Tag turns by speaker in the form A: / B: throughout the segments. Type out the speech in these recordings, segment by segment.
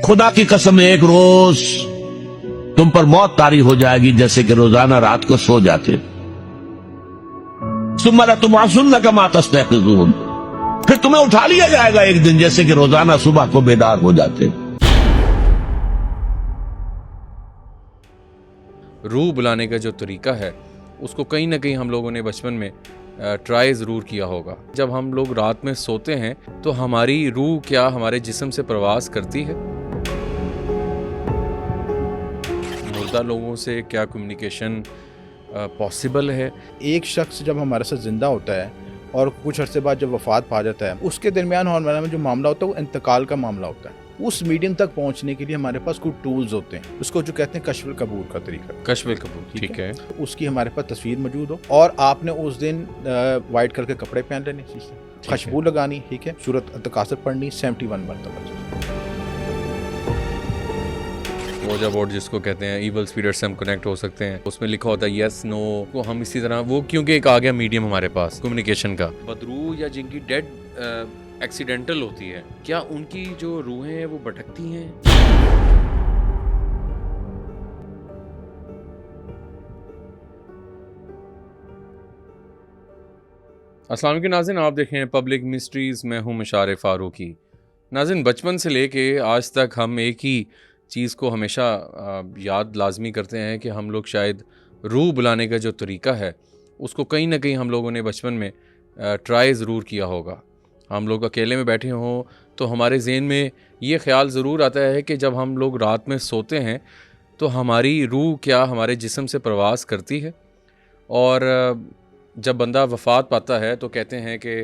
A: खुदा की कसम एक रोज तुम पर मौत तारी हो जाएगी जैसे कि रोजाना रात को सो जाते। सुम्मा तुम आसुन का मातस्तहून, फिर तुम्हें उठा लिया जाएगा एक दिन जैसे कि रोजाना सुबह को बेदार हो जाते।
B: रूह बुलाने का जो तरीका है उसको कहीं ना कहीं हम लोगों ने बचपन में ट्राई ज़रूर किया होगा। जब हम लोग रात में सोते हैं तो हमारी रूह क्या हमारे जिस्म से प्रवास करती है? मुर्दा लोगों से क्या कम्युनिकेशन पॉसिबल है?
C: एक शख्स जब हमारे साथ ज़िंदा होता है और कुछ अरसे बाद जब वफ़ात पा जाता है, उसके दरमियान हमारे में जो मामला होता है वो इंतकाल का मामला होता है। उस मीडियम तक पहुंचने के लिए हमारे पास कुछ टूल्स होते हैं, उसको जो कहते हैं कश्फ कबूल का तरीका।
B: कश्फ कबूल, ठीक है।
C: उसकी हमारे पास तस्वीर मौजूद हो और आपने उस दिन वाइट कलर के कपड़े पहन लेने, खुशबू लगानी, ठीक है, सूरत तकासर पढ़नी 71 मरतबा।
B: मोजा बोर्ड जिसको कहते हैं, इवल स्पिरिट से हम कनेक्ट हो सकते हैं, उसमें लिखा होता है यस नो को हम इसी तरह वो, क्योंकि एक आ गया मीडियम हमारे पास कम्युनिकेशन का। बदरू या जिनकी डेड एक्सीडेंटल होती है, क्या उनकी जो रूहें हैं वो भटकती हैं? अस्सलाम वालेकुम नाज़रीन, आप देख रहे हैं पब्लिक मिस्ट्रीज़, मैं हूं मुशारे फारूकी। नाज़रीन, बचपन से लेके आज तक हम एक ही चीज़ को हमेशा याद लाजमी करते हैं कि हम लोग शायद रूह बुलाने का जो तरीका है उसको कहीं ना कहीं हम लोगों ने बचपन में ट्राई ज़रूर किया होगा। हम लोग अकेले में बैठे हों तो हमारे ज़हन में ये ख्याल ज़रूर आता है कि जब हम लोग रात में सोते हैं तो हमारी रूह क्या हमारे जिस्म से प्रवास करती है, और जब बंदा वफ़ात पाता है तो कहते हैं कि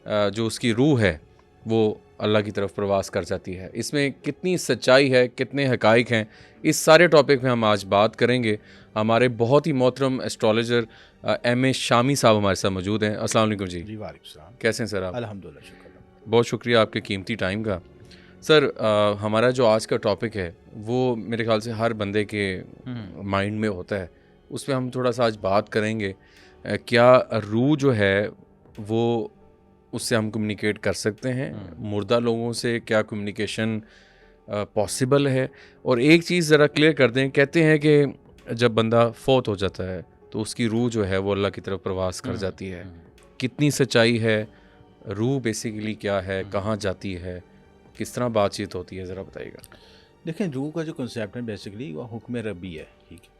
B: जो उसकी रूह है वो अल्लाह की तरफ प्रवास कर जाती है। इसमें कितनी सच्चाई है, कितने हक़ाइक़ हैं, इस सारे टॉपिक पे हम आज बात करेंगे। हमारे बहुत ही मोहतरम एस्ट्रोलॉजर एम ए शामी साहब हमारे साथ मौजूद हैं। अस्सलाम वालेकुम जी।
C: जी वालेकुम सलाम।
B: कैसे हैं सर आप?
C: अल्हम्दुलिल्लाह, शुक्र।
B: बहुत शुक्रिया आपके कीमती टाइम का। सर, हमारा जो आज का टॉपिक है वो मेरे ख्याल से हर बंदे के माइंड में होता है, उस पर हम थोड़ा सा आज बात करेंगे। क्या रूह जो है वो उससे हम कम्युनिकेट कर सकते हैं? मुर्दा लोगों से क्या कम्युनिकेशन पॉसिबल है? और एक चीज़ ज़रा क्लियर कर दें, कहते हैं कि जब बंदा फौत हो जाता है तो उसकी रूह जो है वो अल्लाह की तरफ प्रवास कर जाती है। कितनी सच्चाई है? रूह बेसिकली क्या है, कहाँ जाती है, किस तरह बातचीत होती है, ज़रा बताइएगा।
C: देखें, रूह का जो कंसेप्ट है बेसिकली वो हुक्म रब्बी है, ठीक है।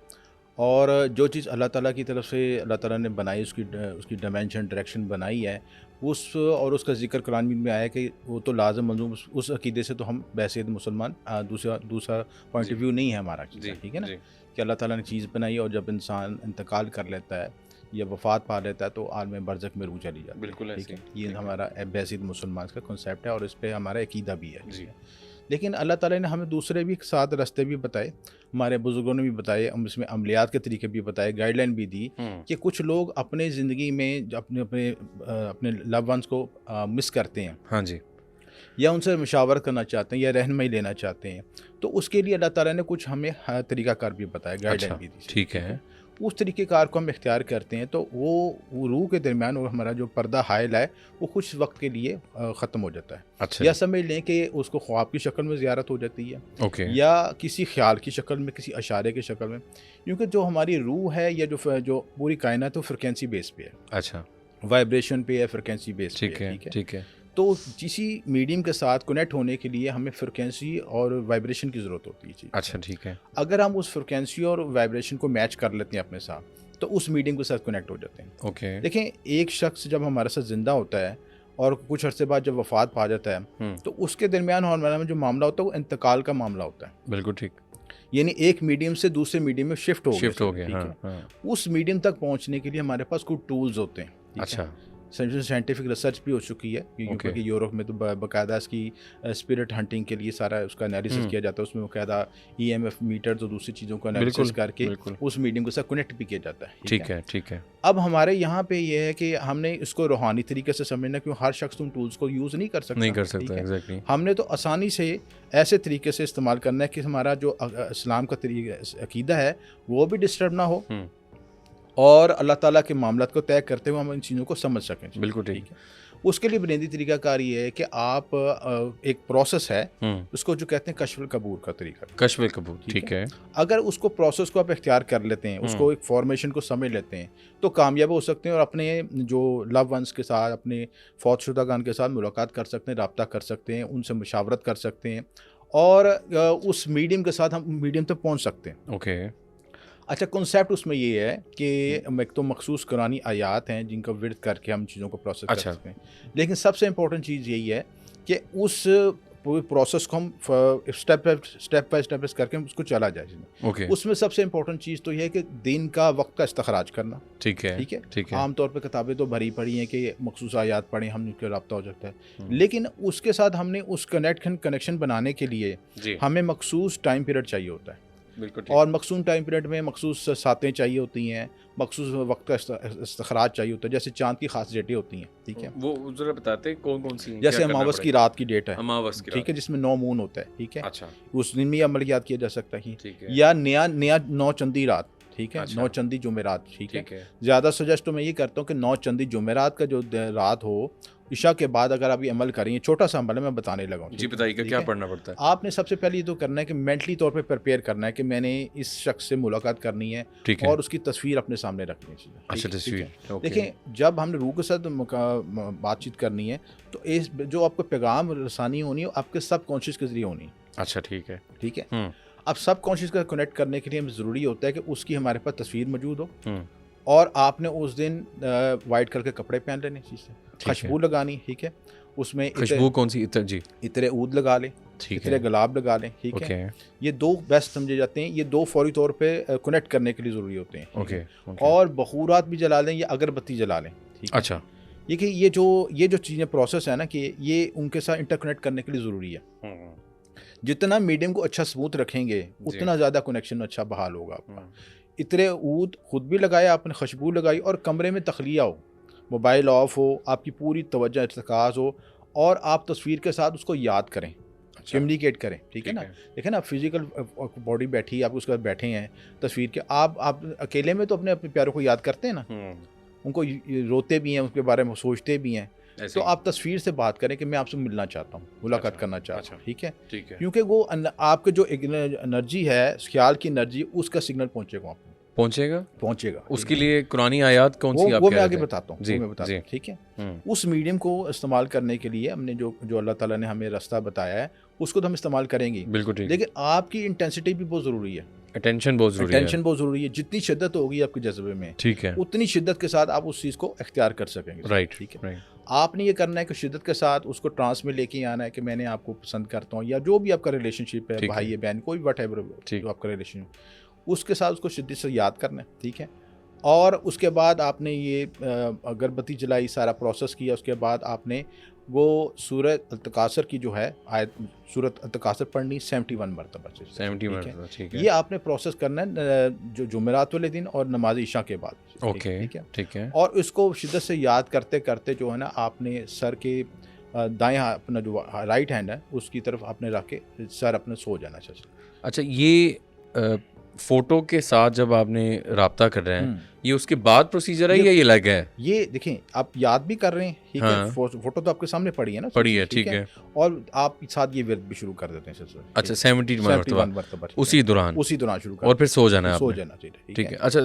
C: और जो चीज़ अल्लाह ताला की तरफ से अल्लाह ताला ने बनाई, उसकी डायमेंशन डायरेक्शन बनाई है, उस और उसका जिक्र कुरान में आया कि वो तो लाज़िम मंजूम, उस अकीदे से तो हम वैसे मुसलमान दूसरा पॉइंट ऑफ व्यू नहीं है हमारा, ठीक है ना, कि अल्लाह ताला ने चीज़ बनाई और जब इंसान इंतकाल कर लेता है या वफ़ात पा लेता है तो आलम बरज़ख में रूह चली जाती है।
B: बिल्कुल
C: ठीक है, ये हमारा बेसिक मुसलमान का कॉन्सेप्ट है और इस पर हमारा अकीदा भी है। लेकिन अल्लाह ताला ने हमें दूसरे भी साथ रास्ते भी बताए, हमारे बुजुर्गों ने भी बताए, हम इसमें अमलियात के तरीके भी बताए, गाइडलाइन भी दी कि कुछ लोग अपने ज़िंदगी में अपने लव वंस को मिस करते हैं,
B: हाँ जी,
C: या उनसे मशावरत करना चाहते हैं या रहनुमाई लेना चाहते हैं, तो उसके लिए अल्लाह ताला ने कुछ हमें तरीक़ाकार भी बताया, गाइडलाइन भी दी।
B: ठीक है।
C: उस तरीक़ेकार को हम इख्तियार करते हैं तो वो रूह के दरमियान और हमारा जो पर्दा हायल है वो कुछ वक्त के लिए ख़त्म हो जाता है।
B: अच्छा,
C: या समझ लें कि उसको ख्वाब की शक्ल में ज़ियारत हो जाती है,
B: ओके,
C: या किसी ख्याल की शक्ल में, किसी इशारे की शक्ल में, क्योंकि जो हमारी रूह है या जो पूरी कायनात है वो फ्रिक्वेंसी बेस पे है,
B: अच्छा,
C: वाइब्रेशन पे है, फ्रिक्वेंसी बेस पे है,
B: ठीक है।
C: तो किसी मीडियम के साथ कनेक्ट होने के लिए हमें फ्रिक्वेंसी और वाइब्रेशन की ज़रूरत होती है।
B: अच्छा, ठीक है।
C: अगर हम उस फ्रिक्वेंसी और वाइब्रेशन को मैच कर लेते हैं अपने साथ तो उस मीडियम के साथ कनेक्ट हो जाते हैं।
B: ओके।
C: देखें, एक शख्स जब हमारे साथ ज़िंदा होता है और कुछ अरसे बाद जब वफ़ात पा जाता है तो उसके दरमियान हमारे में जो मामला होता है वो इंतकाल का मामला होता है।
B: बिल्कुल ठीक।
C: यानी एक मीडियम से दूसरे मीडियम में शिफ्ट हो गया।
B: हाँ।
C: उस मीडियम तक पहुँचने के लिए हमारे पास कुछ टूल्स होते हैं।
B: अच्छा,
C: साइंटिफिक रिसर्च भी हो चुकी है, क्योंकि यूरोप में तो बाकायदा इसकी स्पिरिट हंटिंग के लिए सारा उसका एनालिसिस किया जाता है, उसमें बाकायदा EMF मीटर्स और दूसरी चीज़ों का एनालिसिस करके उस मीडियम के साथ कनेक्ट भी किया जाता है।
B: ठीक है।
C: अब हमारे यहाँ पे ये है कि हमने इसको रूहानी तरीके से समझना, क्यों हर शख्स उन टूल्स को यूज़ नहीं कर सकता,
B: एग्जैक्टली।
C: हमने तो आसानी से ऐसे तरीके से इस्तेमाल करना है कि हमारा जो इस्लाम का अकीदा है वो भी डिस्टर्ब ना हो और अल्लाह ताला के मामलात को तय करते हुए हम इन चीज़ों को समझ सकें।
B: बिल्कुल ठीक
C: है। उसके लिए बुनियादी तरीकाकार ये है कि आप एक प्रोसेस है उसको जो कहते हैं कश्फ कबूर का तरीका,
B: कश्फ कबूर, ठीक है।
C: अगर उसको प्रोसेस को आप इख्तियार कर लेते हैं, उसको एक फॉर्मेशन को समझ लेते हैं, तो कामयाब हो सकते हैं और अपने जो लव वंस के साथ, अपने फौतशुदागान के साथ मुलाकात कर सकते हैं, रब्ता कर सकते हैं, उनसे मुशावरत कर सकते हैं और उस मीडियम के साथ हम मीडियम तक पहुंच सकते हैं।
B: ओके।
C: अच्छा, कॉन्सेप्ट उसमें ये है कि एक तो मखसूस कुरानी आयात हैं जिनका विर्द करके हम चीज़ों को प्रोसेस कर सकते हैं, लेकिन सबसे इम्पोर्टेंट चीज़ यही है कि उस पूरे प्रोसेस को हम स्टेप बाय स्टेप करके उसको चला जाए इसमें।
B: ओके।
C: उसमें सबसे इम्पोर्टेंट चीज़ तो ये है कि दिन का वक्त का इस्तखराज करना।
B: ठीक है,
C: ठीक है,
B: ठीक है।
C: आमतौर पे किताबें तो भरी पड़ी हैं कि मखसूस आयात पढ़ें, हम उनके रब्ता हो सकता है, लेकिन उसके साथ हमने उस कनेक्शन बनाने के लिए हमें मखसूस टाइम पीरियड चाहिए होता है, और मखसूस टाइम पीरियड में मखसूस सातें चाहिए होती हैं, मखसूस वक्त का इस्तखराज चाहिए होता है, जैसे चांद की खास डेटें होती हैं। ठीक है,
B: वो जरा बताते हैं कौन कौन सी हैं?
C: जैसे अमावस की रात की डेट है,
B: अमावस की,
C: ठीक है, जिसमें 9 मून होता है। ठीक है,
B: अच्छा,
C: उस दिन भी अमलियात किया जा सकता है।
B: ठीक है।
C: या नया 9 चंदी रात, ठीक है,
B: अच्छा।
C: 9 चंदी जुमेरात। ठीक है,
B: है।
C: ज़्यादा सजेस्ट तो मैं ये करता हूँ कि 9 चंदी जुमेरात का जो रात हो, इशा के बाद अगर आप ये अमल करेंगे, छोटा सा अमल है, मैं बताने लगा हूँ।
B: जी बताइएगा, क्या पढ़ना पड़ता है?
C: आपने सबसे पहले ये तो करना है कि मेंटली तौर पे प्रिपेयर करना है कि मैंने इस शख्स से मुलाकात करनी है,
B: ठीक है।
C: और उसकी तस्वीर अपने सामने रखनी है।
B: अच्छा, तस्वीर।
C: देखिए, जब हमने रूह के साथ बातचीत करनी है तो इस जो आपको पैगाम रसानी होनी है आपके सब कॉन्शियस के जरिए होनी है।
B: अच्छा, ठीक है,
C: ठीक है। अब सब कॉन्शियस का कनेक्ट करने के लिए हमें ज़रूरी होता है कि उसकी हमारे पास तस्वीर मौजूद हो, और आपने उस दिन वाइट कलर के कपड़े पहन लेने, खुशबू लगानी। ठीक है, उसमें
B: खुशबू कौन सी? इतर जी,
C: इतरे ऊद लगा लें, इतरे गुलाब लगा लें। ठीक है, ये 2 बेस्ट समझे जाते हैं, ये 2 फौरी तौर पे कनेक्ट करने के लिए ज़रूरी होते हैं।
B: ओके।
C: और बखूरात भी जला लें या अगरबत्ती जला लें। ठीक है,
B: अच्छा,
C: ये कि ये जो चीज़ें प्रोसेस है ना कि ये उनके साथ इंटरकनेक्ट करने के लिए ज़रूरी है। जितना मीडियम को अच्छा स्मूथ रखेंगे, उतना ज़्यादा कनेक्शन अच्छा बहाल होगा आपका। इतरे ऊद खुद भी लगाया आपने, खुशबू लगाई, और कमरे में तखलिया हो, मोबाइल ऑफ हो, आपकी पूरी तवज्जो इर्तिकाज़ हो, और आप तस्वीर के साथ उसको याद करें, कम्युनिकेट करें। ठीक है ना, देखें ना, फिजिकल बॉडी बैठी, आप उसके बाद बैठे हैं तस्वीर के, आप अकेले में तो अपने प्यारों को याद करते हैं ना, उनको रोते भी हैं, उसके बारे में सोचते भी हैं, तो आप तस्वीर से बात करें कि मैं आपसे मिलना चाहता हूँ, मुलाकात करना चाहता हूँ। ठीक है, क्योंकि वो आपके जो एनर्जी है, ख्याल की एनर्जी, उसका सिग्नल पहुंचेगा। उसके लिए कुरानी आयात कौन सी? वो मैं आगे बताता हूँ। ठीक है, उस मीडियम को इस्तेमाल करने के लिए हमने जो अल्लाह ताला ने हमें रास्ता बताया है, उसको तो हम इस्तेमाल करेंगे, बिल्कुल, लेकिन आपकी इंटेंसिटी भी बहुत ज़रूरी है, अटेंशन बहुत ज़रूरी है। जितनी शिद्दत होगी आपके जज्बे में, ठीक है, उतनी शिद्दत के साथ आप उस चीज़ को इख्तियार कर सकेंगे। राइट, ठीक है। आपने ये करना है कि शिद्दत के साथ उसको ट्रांस में लेके आना है कि मैंने आपको पसंद करता हूँ, या जो भी आपका रिलेशनशिप है, भाई है, बहन, कोई व्हाटएवर जो आपका रिलेशन, उसके साथ उसको शिद्दत से याद करना है। ठीक है, और उसके बाद आपने ये अगरबत्ती जलाई, सारा प्रोसेस किया, उसके बाद आपने वो सूरत अल-तकासुर की जो है आयत, सूरत अल-तकासुर पढ़नी 71 मरतबा से। 70 मरतबा, ठीक है। ये आपने प्रोसेस करना है जो जुमेरात वाले दिन और नमाज इशा के बाद। ओके, ठीक है। और इसको शिद्दत से याद करते करते जो है ना, आपने सर के दाएं हाथ, अपना जो राइट हैंड है उसकी तरफ आपने रख के सर अपने सो जाना चाहिए। अच्छा, ये फ़ोटो के साथ जब आपने रब्ता कर रहे हैं, ये उसके बाद प्रोसीजर है या ये अलग है? ये देखें, आप याद भी कर रहे हैं, ठीक है, फोटो तो आपके सामने पड़ी है ना, पड़ी है, ठीक है, और आप साथ ये विर्द भी शुरू कर देते हैं। अच्छा, 71 मरतबा उसी दौरान शुरू कर, और फिर सो जाना चाहिए। ठीक है। अच्छा,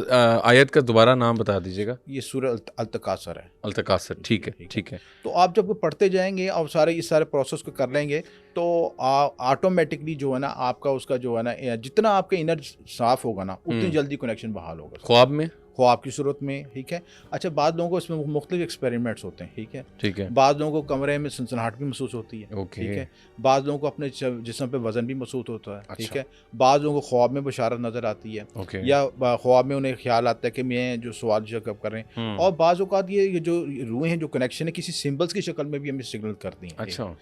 C: आयत का दोबारा नाम बता दीजिएगा। ये सूरत अल-तकासुर है। अल-तकासुर, ठीक है, ठीक है। तो आप जब पढ़ते जाएंगे और इस सारे प्रोसेस को कर लेंगे, तो ऑटोमेटिकली जो है ना, आपका उसका जो है ना, जितना आपका इनर साफ होगा ना, उतनी जल्दी कनेक्शन बहाल होगा ख्वाब की सूरत में। ठीक है। अच्छा, बाद लोगों को इसमें मुख्तलिफ एक्सपेरिमेंट्स होते हैं। ठीक है, ठीक है। बाद लोगों को कमरे में सनसनाहट भी महसूस होती है। ठीक है। बाद लोगों को अपने जिस्म पे वजन भी महसूस होता है। ठीक है। बाद लोगों को ख्वाब में बशारत नजर आती है, या ख्वाब में उन्हें ख्याल आता है कि मैं जो सवाल जवाब कर रहे हैं, और बाज़ औक़ात ये जो रूहें हैं, जो कनेक्शन है, किसी सिम्बल्स की शक्ल में भी हमें सिग्नल करती हैं। अच्छा,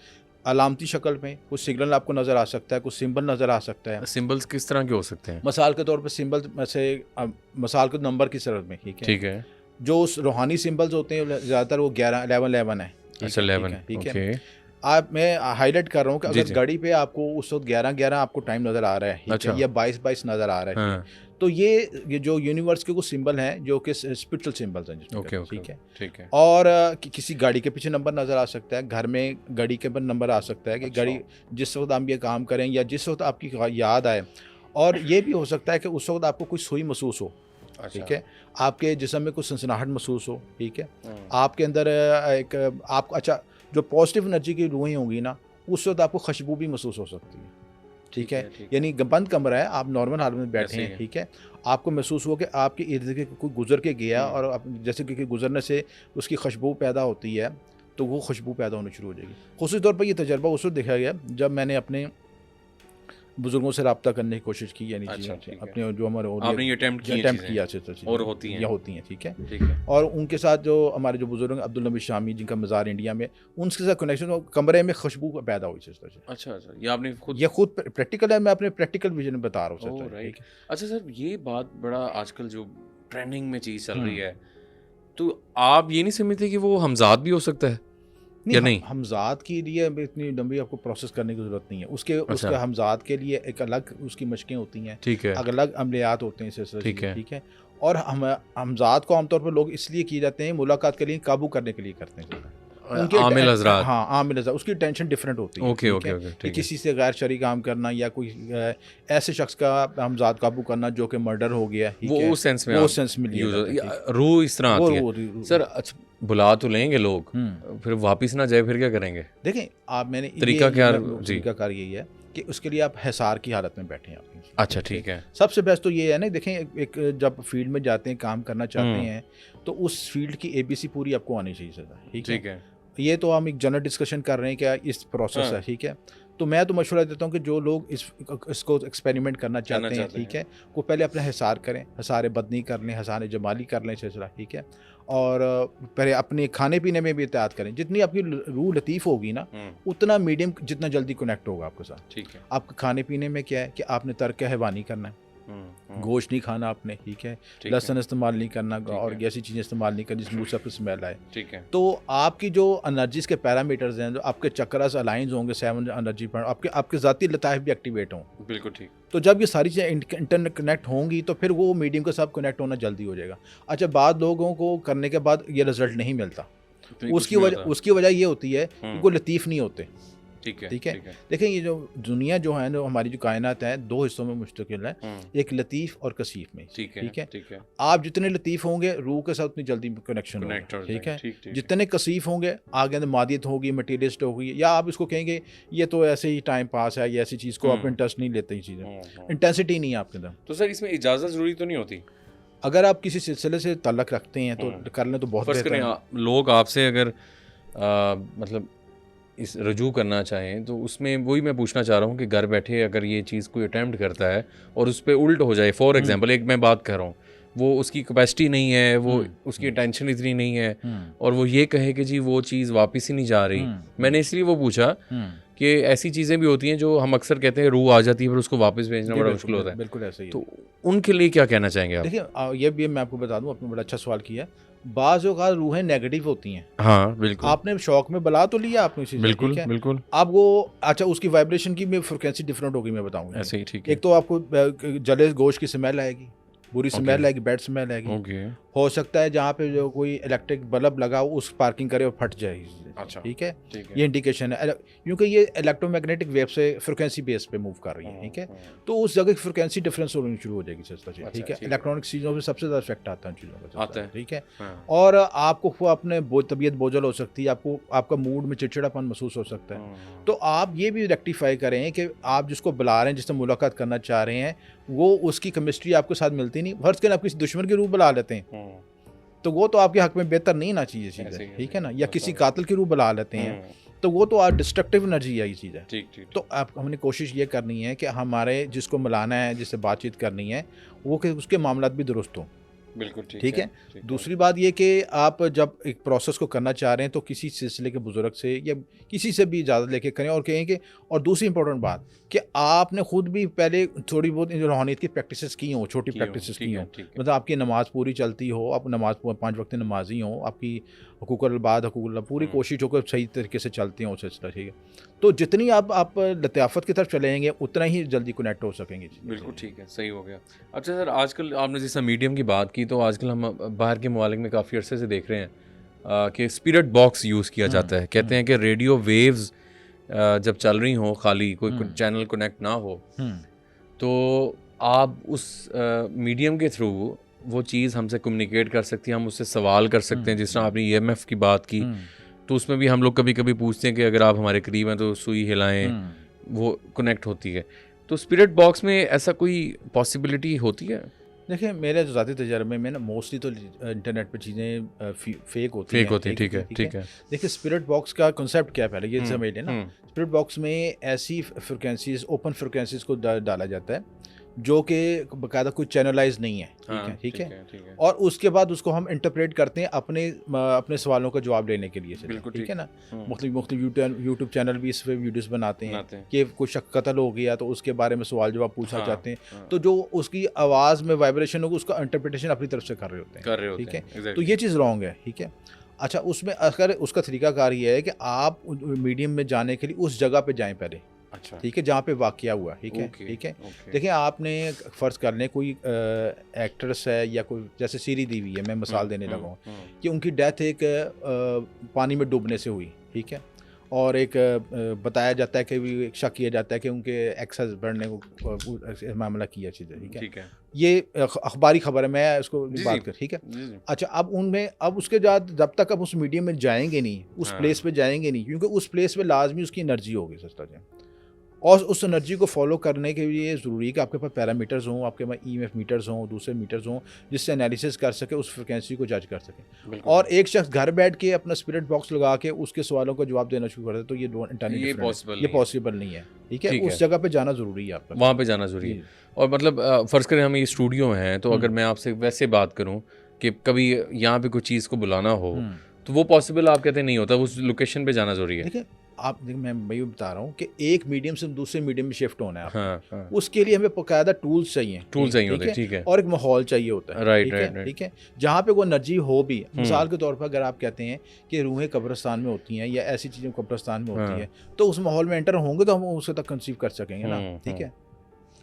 C: अलामती शक्ल में कुछ सिग्नल आपको नज़र आ सकता है, कुछ सिंबल नज़र आ सकता है। सिंबल्स किस तरह के हो सकते हैं? मिसाल के तौर पर सिंबल से मिसाल के नंबर की सूरत में। ठीक है। जो रूहानी सिंबल्स होते हैं ज़्यादातर वो 11 है। अच्छा, 11, ठीक है। आप मैं हाईलाइट कर रहा हूँ कि अगर घड़ी पे आपको उस वक्त 11 आपको टाइम नज़र आ रहा है, या 22 नज़र आ रहा है, तो ये जो यूनिवर्स के कुछ सिंबल हैं जो कि स्पिरिचुअल सिंबल्स हैं जिसमें
B: ओके
C: कहते हैं,
B: ओके
C: ठीक है।
B: ठीक है।
C: और किसी गाड़ी के पीछे नंबर नज़र आ सकता है, घर में गाड़ी के ऊपर नंबर आ सकता है कि
B: अच्छा।
C: गाड़ी जिस वक्त आप ये काम करें या जिस वक्त आपकी याद आए। और ये भी हो सकता है कि उस वक्त आपको कोई सुई महसूस हो,
B: अच्छा।
C: ठीक है, आपके जिस्म में कुछ सनसनाहट महसूस हो, ठीक है,
B: हम्म,
C: आपके अंदर एक आप अच्छा जो पॉजिटिव एनर्जी की रूहें होंगी ना, उस वक्त आपको खुशबू भी महसूस हो सकती है, ठीक है।
B: ठीक
C: यानी बंद कमरा है, आप नॉर्मल हाल में बैठे
B: ऐसे ही
C: हैं,
B: है।
C: ठीक है, आपको महसूस हुआ कि आपके इर्द गिर्द कोई गुजर के गया
B: हम्म।
C: और जैसे कि गुजरने से उसकी खुशबू पैदा होती है, तो वो खुशबू पैदा होनी शुरू हो जाएगी। खुसूसी तौर पर ये तजर्बा उस वक्त देखा गया जब मैंने अपने बुजुर्गों से रब्ता करने की कोशिश की, यानी
B: अच्छा,
C: जी,
B: ठीक है।
C: अपने जो हमारे
B: आपने ये अटेम्प्ट किए
C: अटेम्प्ट
B: चीज़ें?
C: किया चीज़ें
B: और होती हैं?
C: या होती हैं, ठीक है।
B: ठीक है।
C: और उनके साथ जो हमारे जो बुजुर्ग हैं, अब्दुल नबी शामी जिनका मज़ार इंडिया में, उनके साथ कनेक्शन, कमरे में खुशबू पैदा हुई इस तरह से।
B: अच्छा अच्छा, ये आपने खुद?
C: ये खुद प्रैक्टिकल है, मैं अपने प्रैक्टिकल विजन में बता रहा हूँ
B: ओह,
C: सर,
B: राइट।
C: ठीक है।
B: अच्छा सर, ये बात बड़ा आजकल जो ट्रेंडिंग में चीज़ चल रही
C: हम्म।
B: है, तो आप ये नहीं समझते कि वो हमजाद भी हो सकता है या नहीं?
C: हमजाद के लिए इतनी लंबी आपको प्रोसेस करने की ज़रूरत नहीं है। उसके हमजाद के लिए एक अलग उसकी मशकें होती हैं,
B: ठीक है।
C: अलग अमलियात होते हैं, सिलसिले
B: ठीक है।
C: ठीक है। और हमजाद को आमतौर पर लोग इसलिए किए जाते हैं, मुलाकात के लिए, काबू करने के लिए करते हैं।
B: आमिल हजरात।
C: हाँ, आमिल हजरात, उसकी टेंशन डिफरेंट होती है,
B: ओके
C: ठीक
B: ओके
C: है?
B: ओके,
C: कि
B: ठीक है।
C: किसी से गैर शरई काम करना या कोई ऐसे शख्स का हमजाद काबू करना जो कि मर्डर हो गया, ठीक
B: वो
C: है?
B: उस सेंस में
C: वो
B: आप
C: सेंस में लिया
B: यूज
C: जाता है, ठीक।
B: रूह इस तरह आती है।
C: वो
B: सर अच्छा, बुला तो लेंगे लोग,
C: हम्म।
B: फिर वापिस ना जाए, फिर क्या करेंगे?
C: देखें आप, मैंने
B: तरीका क्या? जी।
C: तरीका कार यही है कि उसके लिए आप हिसार की हालत में बैठे हैं आप।
B: अच्छा ठीक है।
C: सबसे बेस्ट तो ये है ना, देखें एक जब फील्ड में जाते हैं, काम करना चाहते हैं, तो उस फील्ड की ABC पूरी आपको आनी चाहिए सर, ठीक है। ये तो हम एक जनरल डिस्कशन कर रहे हैं क्या इस प्रोसेस है, ठीक है। तो मैं तो मशवरा देता हूँ कि जो लोग इसको एक्सपेरिमेंट करना चाहते हैं, ठीक है, वो पहले अपना हिसार करें, हिसार बदनी कर लें, हिसार जमाली कर लें सिलसिला, ठीक है। और पहले अपने खाने पीने में भी एहतियात करें। जितनी आपकी रूह लतीफ़ होगी ना, उतना मीडियम जितना जल्दी कनेक्ट होगा आपके साथ, ठीक है। आपके खाने पीने में क्या है कि आपने तर्क हैवानी करना है, गोश्त नहीं खाना आपने, ठीक है, लहसुन इस्तेमाल नहीं करना और ऐसी चीज़ें इस्तेमाल नहीं करनी जिसमें से स्मेल आए, ठीक है। तो आपकी जो एनर्जीज के पैरामीटर्स हैं, जो आपके चक्रास अलाइंस होंगे, 7 एनर्जी पॉइंट, आपके ज़ाती लताइफ भी एक्टिवेट हों, बिल्कुल ठीक। तो जब ये सारी चीज़ें इंटरनेट कनेक्ट होंगी तो फिर वो मीडियम के साथ कनेक्ट होना जल्दी हो जाएगा। अच्छा, बाद लोगों को करने के बाद ये रिजल्ट नहीं मिलता, उसकी वजह ये होती है कि वो लतीफ़ नहीं होते, ठीक है। देखें, ये जो दुनिया जो है ना, हमारी जो कायनात है, 2 हिस्सों में मुश्तकिल है, एक लतीफ़ और कसीफ में, ठीक है। आप जितने लतीफ़ होंगे रूह के साथ उतनी जल्दी कनेक्शन होगा, ठीक है। जितने कसीफ होंगे आगे अंदर मादियत होगी, मटीरियलिस्ट होगी, या आप इसको कहेंगे ये तो ऐसे ही टाइम पास है, ये ऐसी चीज़ को आप इंटरेस्ट नहीं लेते, चीज़ें इंटेंसिटी नहीं है आपके अंदर।
B: तो सर इसमें इजाज़त ज़रूरी तो नहीं होती?
C: अगर आप किसी सिलसिले से ताल्लुक़ रखते हैं तो कर लें तो बहुत बेहतर है।
B: लोग आपसे अगर मतलब इस रजू करना चाहें तो उसमें वही मैं पूछना चाह रहा हूँ कि घर बैठे अगर ये चीज़ कोई अटैम्प्ट करता है और उस पर उल्ट हो जाए, फॉर एग्जांपल एक मैं बात कर रहा हूँ, वो उसकी कैपेसिटी नहीं है, वो उसकी अटेंशन इतनी नहीं है, और वो ये कहे कि जी वो चीज़ वापस ही नहीं जा रही। मैंने इसलिए वो पूछा कि ऐसी चीज़ें भी होती हैं जो हम अक्सर कहते हैं रूह आ जाती है, फिर उसको वापस भेजना बड़ा मुश्किल होता है।
C: बिल्कुल ऐसा ही है।
B: तो उनके लिए क्या कहना चाहेंगे आप?
C: देखिए, ये भी मैं आपको बता दूं, आपने बड़ा अच्छा सवाल किया। बाज़ औक़ात रूहें नेगेटिव होती हैं।
B: हाँ बिल्कुल।
C: आपने शौक में बुला तो लिया आपने इसी,
B: बिल्कुल बिल्कुल।
C: अब वो अच्छा उसकी वाइब्रेशन की में फ्रिक्वेंसी डिफरेंट होगी, मैं बताऊंगा
B: ऐसे ही, ठीक है।
C: एक तो आपको जले गोश्त की स्मेल आएगी, बुरी स्मेल आएगी, बैड स्मेल आएगी। हो सकता है जहाँ पे जो कोई इलेक्ट्रिक बल्ब लगा हो उस पार्किंग करे और फट जाएगी, अच्छा, ठीक है। ये इंडिकेशन है, क्योंकि ये इलेक्ट्रोमैग्नेटिक वेव से फ्रिक्वेंसी बेस पे मूव कर रही है, ठीक है। तो उस जगह की फ्रिक्वेंसी डिफरेंस होनी शुरू हो जाएगी, ठीक है। इलेक्ट्रॉनिक चीज़ों में सबसे ज़्यादा इफेक्ट आता है चीज़ों का, ठीक है। और आपको अपने तबीयत बोझल हो सकती है, आपको आपका मूड में चिड़चिड़ापन महसूस हो सकता है। तो आप ये भी रेक्टिफाई करें कि आप जिसको बुला रहे हैं, जिससे मुलाकात करना चाह रहे हैं, वो उसकी केमिस्ट्री आपके साथ मिलती नहीं। फर्ज करें आप किसी दुश्मन के रूप बुला लेते हैं तो वो तो आपके हक में बेहतर नहीं ना चीज़ चीज़, ठीक है ना। या किसी कातिल के रूप बुला लेते हैं तो वो तो आप डिस्ट्रक्टिव एनर्जी है, ये चीज़ है, ठीक। तो आप हमने कोशिश ये करनी है कि हमारे जिसको मिलाना है, जिससे बातचीत करनी है, वो कि उसके मामलात भी दुरुस्त हों,
B: बिल्कुल
C: ठीक है। दूसरी बात ये कि आप जब एक प्रोसेस को करना चाह रहे हैं तो किसी सिलसिले के बुजुर्ग से या किसी से भी इजाज़त लेके करें और कहें कि, और दूसरी इंपॉर्टेंट बात कि आपने खुद भी पहले थोड़ी बहुत रूहानियत की प्रैक्टिसेस की हों, छोटी प्रैक्टिसेस की हों, मतलब आपकी नमाज़ पूरी चलती हो, आप नमाज 5 वक्त नमाजी हों, आपकी हुकूकुल बाद हुकूकुल पूरी कोशिश हो कर सही तरीके से चलती हों सिलसिला, ठीक है। तो जितनी आप लताफत की तरफ चलेंगे उतना ही जल्दी कनेक्ट हो सकेंगे।
B: बिल्कुल ठीक है, सही हो गया। अच्छा सर, आजकल आपने जैसा मीडियम की बात की, तो आजकल हम बाहर के ममालिक में काफ़ी अरसे से देख रहे हैं कि स्पिरिट बॉक्स यूज़ किया जाता है। कहते हैं कि रेडियो वेव्स जब चल रही हों, खाली कोई चैनल कनेक्ट ना हो, तो आप उस मीडियम के थ्रू वो चीज़ हमसे कम्युनिकेट कर सकती है, हम उससे सवाल कर सकते हैं। जिस तरह आपने EMF की बात की, तो उसमें भी हम लोग कभी कभी पूछते हैं कि अगर आप हमारे करीब हैं तो सुई हिलाएं, वो कनेक्ट होती है। तो स्पिरिट बॉक्स में ऐसा कोई पॉसिबिलिटी होती है?
C: देखिए, मेरे ज़ाती तजर्बे में ना मोस्टली तो इंटरनेट पे चीज़ें फेक होती हैं। ठीक है। देखिए, स्पिरिट बॉक्स का कॉन्सेप्ट क्या है पहले ये समझ लेना। स्पिरिट बॉक्स में ऐसी फ्रिक्वेंसीज, ओपन फ्रिक्वेंसीज को डाला जाता है जो कि बाकायदा कोई चैनलाइज नहीं है। ठीक है। और उसके बाद उसको हम इंटरप्रेट करते हैं अपने सवालों का जवाब देने के लिए। ठीक है ना। मुख्तलिफ यूट्यूब चैनल भी इस पर वीडियोस बनाते हैं कि कोई शख्स कत्ल हो गया तो उसके बारे में सवाल जवाब पूछना चाहते हैं, तो जो उसकी आवाज़ में वाइब्रेशन होगी उसका इंटरप्रिटेशन अपनी तरफ से कर रहे होते हैं। ठीक है। तो ये चीज़ रॉन्ग है। ठीक है। अच्छा, उसमें अगर उसका तरीकाकार ये है कि आप मीडियम में जाने के लिए उस जगह पे जाएं पहले। अच्छा, ठीक है, जहाँ पे वाक़या हुआ। ठीक है। देखिए, आपने फ़र्ज़ कर लें कोई एक्ट्रेस है या कोई जैसे सीरी देवी है, मैं मिसाल देने लगा हूँ कि उनकी डेथ एक पानी में डूबने से हुई। ठीक है। और एक बताया जाता है कि भी शक किया जाता है कि उनके एक्स हस्बैंड ने वो मामला किया चीज़ें। ठीक है। ये अखबारी खबर है, मैं उसको बात कर। ठीक है। अच्छा, अब उनमें उसके बाद जब तक आप उस मीडियम में जाएंगे नहीं, उस प्लेस पे जाएंगे नहीं, क्योंकि उस प्लेस पे लाजमी उसकी एनर्जी होगी सस्ता जाए, और उस एनर्जी को फॉलो करने के लिए ज़रूरी है कि आपके पास पैरामीटर्स हों, आपके पास EMF मीटर्स हों, दूसरे मीटर्स हों, जिससे एनालिसिस कर सके, उस फ्रिक्वेंसी को जज कर सके। और एक शख्स घर बैठ के अपना स्पिरिट बॉक्स लगा के उसके सवालों का जवाब देना शुरू कर दे, तो ये पॉसिबल नहीं है। ठीक है। उस जगह पे जाना ज़रूरी है, आपका
B: वहाँ पे जाना ज़रूरी है। और मतलब फ़र्ज़ करें हम ये स्टूडियो में हैं, तो अगर मैं आपसे वैसे बात करूँ कि कभी यहाँ पे कोई चीज़ को बुलाना हो, तो वो पॉसिबल आप कहते हैं नहीं होता, उस लोकेशन पे जाना ज़रूरी है।
C: देखिए, मैं ये बता रहा हूँ कि एक मीडियम से दूसरे मीडियम में शिफ्ट होना है। हाँ। उसके लिए हमें बाकायदा टूल्स चाहिए होते हैं। ठीक है। और एक माहौल चाहिए होता है। राइट। ठीक है। जहाँ पे वो एनर्जी हो भी, मिसाल के तौर पर अगर आप कहते हैं कि रूहें कब्रिस्तान में होती हैं या ऐसी चीज़ें कब्रिस्तान में होती हैं, तो उस माहौल में एंटर होंगे तो हम उससे तक कंसीव कर सकेंगे ना। ठीक है।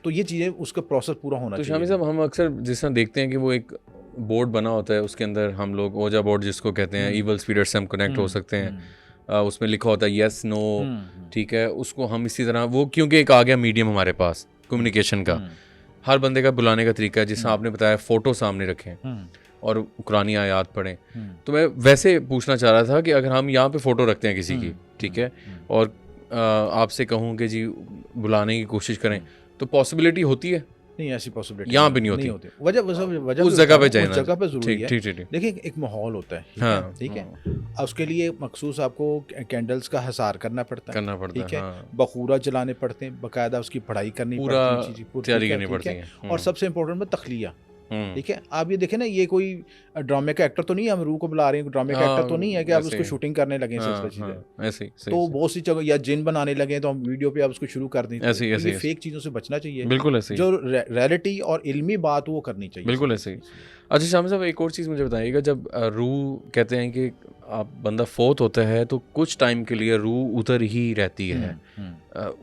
C: तो ये चीज़ें, उसका प्रोसेस पूरा होना चाहिए।
B: तो शामी साहब, हम अक्सर जिस तरह देखते हैं कि वो एक बोर्ड बना होता है, उसके अंदर हम लोग ओजा बोर्ड जिसको कहते हैं, ईवल स्पिरिट से हम कनेक्ट हो सकते हैं, उसमें लिखा होता है यस नो। ठीक है। उसको हम इसी तरह, वो क्योंकि एक आ गया मीडियम हमारे पास कम्युनिकेशन का, हर बंदे का बुलाने का तरीका है, जिसमें आपने बताया फ़ोटो सामने रखें और कुरानी आयात पढ़ें। तो मैं वैसे पूछना चाह रहा था कि अगर हम यहाँ पे फ़ोटो रखते हैं किसी की, ठीक है, और आपसे कहूँ कि जी बुलाने की कोशिश करें, तो पॉसिबिलिटी होती है?
C: नहीं, ऐसी पॉसिबिलिटी
B: यहाँ पे नहीं होती।
C: वजह
B: उस जगह पे जाना,
C: उस जगह पे जरूरी है।
B: ठीक।
C: देखिए, एक माहौल होता है। ठीक है। उसके लिए मखसूस आपको कैंडल्स का हसार करना पड़ता है। ठीक है। बखूरा जलाने पड़ते हैं, बाकायदा उसकी पढ़ाई करनी पड़ती है,
B: तैयारी करनी पड़ती है।
C: और सबसे इम्पोर्टेंट में तख्लिया। ठीक है। आप ये देखें ना, ये कोई ड्रामे का एक्टर तो नहीं है, हम रूह को बुला रहे हैं, ड्रामे का एक्टर तो नहीं है कि आप उसको शूटिंग करने लगे। तो बहुत सी जगह या जिन बनाने लगे तो हम वीडियो पे आप उसको शुरू कर दें। ऐसे फेक चीज़ों से बचना चाहिए।
B: बिल्कुल ऐसे,
C: जो रियलिटी और इल्मी बात वो करनी चाहिए।
B: बिल्कुल ऐसे ही। अच्छा शामी साहब, एक और चीज़ मुझे बताइएगा, जब रूह कहते हैं कि आप बंदा फोत होता है तो कुछ टाइम के लिए रूह उधर ही रहती है,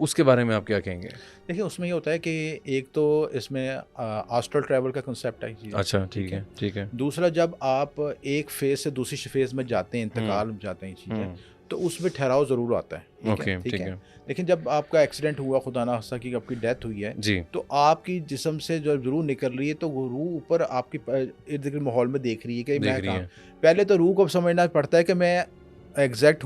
B: उसके बारे में आप क्या कहेंगे?
C: देखिए, उसमें ये होता है कि एक तो इसमें आस्ट्रल ट्रैवल का कंसेप्ट है।
B: अच्छा, ठीक है।
C: दूसरा, जब आप एक फेज से दूसरी फेज में जाते हैं, इंतकाल में जाते हैं चीज़ें, तो उसमें ठहराव ज़रूर आता है। ठीक है। लेकिन जब आपका एक्सीडेंट हुआ, खुदा ना खास्ता की आपकी डेथ हुई है जी, तो आपकी जिस्म से जब रूह निकल रही है तो वो रूह ऊपर आपकी इर्द गिर्द माहौल में देख रही है कि मैं कहाँ। पहले तो रूह को समझना पड़ता है कि मैं एग्जिट